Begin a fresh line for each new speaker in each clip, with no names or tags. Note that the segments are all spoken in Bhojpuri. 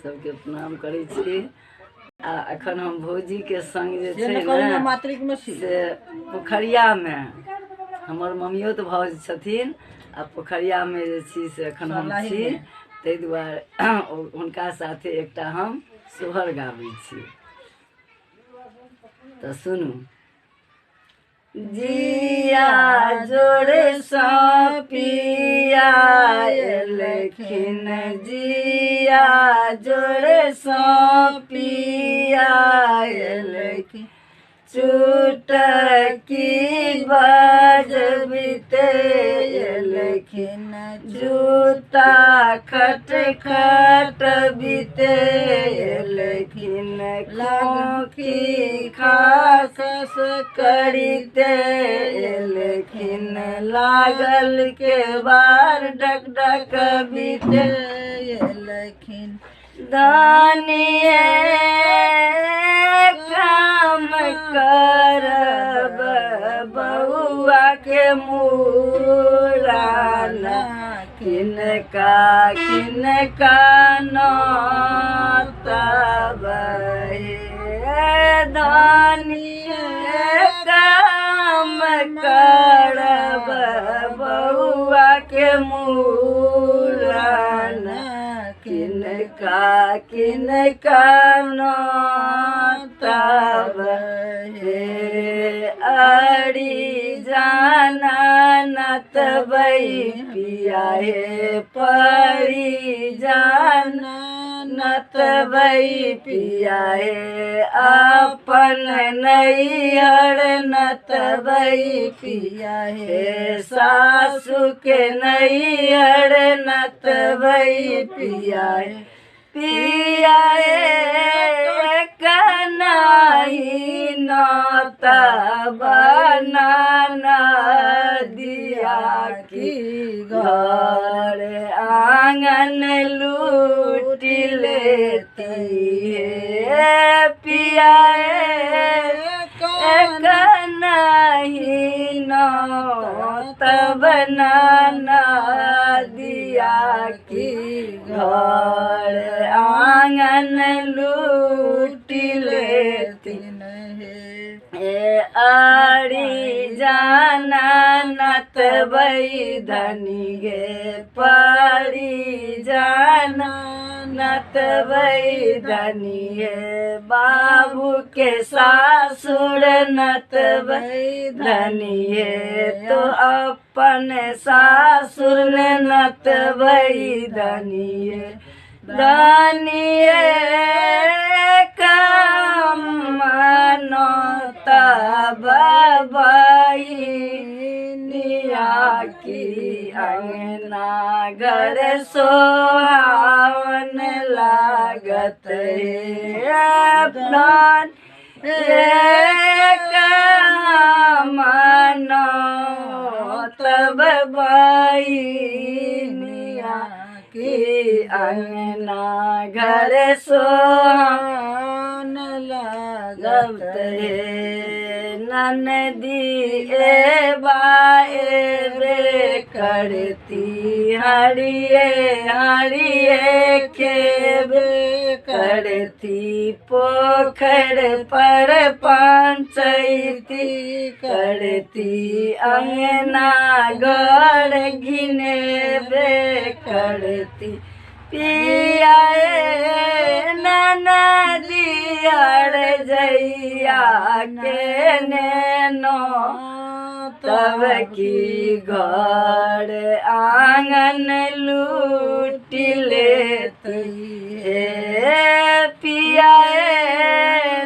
सबके प्रणाम करै छी। आ अखन हम भौजी के संग जे छै ने से पोखरिया में हमर मम्मियो तऽ भाउज छथिन आ पोखरिया में जे छी से अखन हम छी, ताहि दुआरे हुनका साथे एकटा हम सोहर गाबै छी। तऽ सुनू। जिया जोड़े सपिया एलखिन, जिया जोड़े सपिया एलखिन, चुटकी बजबिते एलखिन, जूता खट खट बिते एलखिन, खोखी खास करिते एलखिन, लागल के बार डक डक बिते एलखिन, दानिये काम करब बउआ के मूड़न, किनका किनका नोतब दानिये काम करब बउआ के मूड़न, किनका किनका नोतब हे अड़ी जाना नतबै पिया, हे परी जाना नतबै पिया, हे अपन नैहर नतबै पिया, हे सासु के नैहर नतबै पिया, पिया कनाही नोतब नाना दिया की घर आंगन लूट लेती है, पिया कनाही नोतब नाना दिया की घर आंगन लूट लेतिन हे आड़ी जाना नतबै धनी गे, परी जाना नतबै धनी हे, बाबू के सासुर नतबै धनी हे, तो अपन सासुर नतबै धनी हे, धनिये काम नोतब बहिनिया की, अंगना घर सोहावन लागत है, प्राण काम नोतब बहिनिया की, अंगना घर सोहावन लागत है, ननदी एबे करती, हरिये हरिये खेबे करती, पोखर पर पंचैती करती, अंगना घर घिनेबे करती, पिया ननदी हर जइया के नैनो तब की घर आंगन लूट लेती है, पिया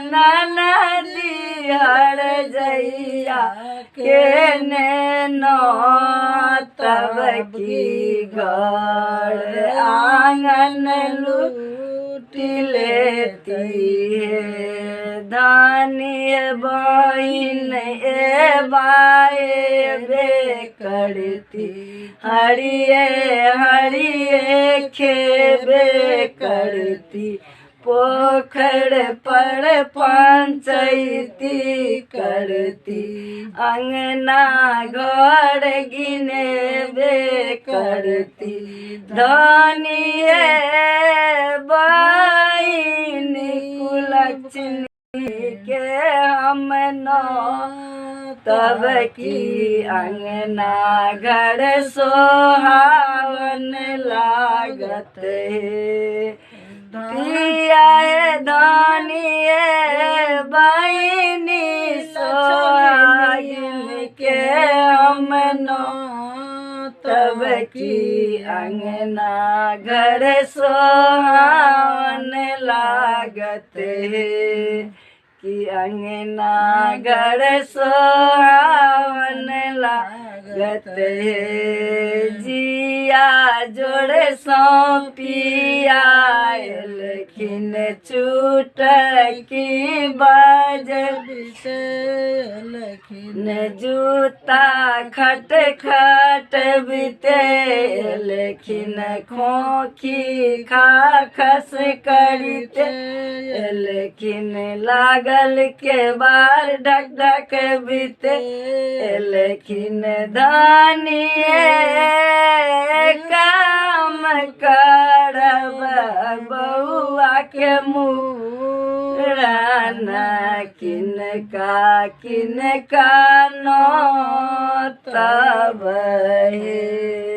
ननदी हर जइया के नैनो तब की घर आंगन लूट लेती है, धानिय बहिन एबाए बे करती, हरिये हरिये खेबे करती, पोखर पर पंचैती करती, अंगना घर गिनेबे करती, धनिये बा तब की अंगना घर सोहावन लागत है। पिया धनिए बहिनी सोहागिन के हमनो तब की अंगना घर सोहावन लागत है कि अंगना घर सोहावन लागत है। जिया जोड़े सौंपिया लेकिन छूट की बजल लेकिन जूता खट खट बीते लेकिन खोखी खा खस करते लेकिन लागल के बार ढक ढक बीते लेकिन धनिए काम करब बउआ के मुड़न किनका नो तब है।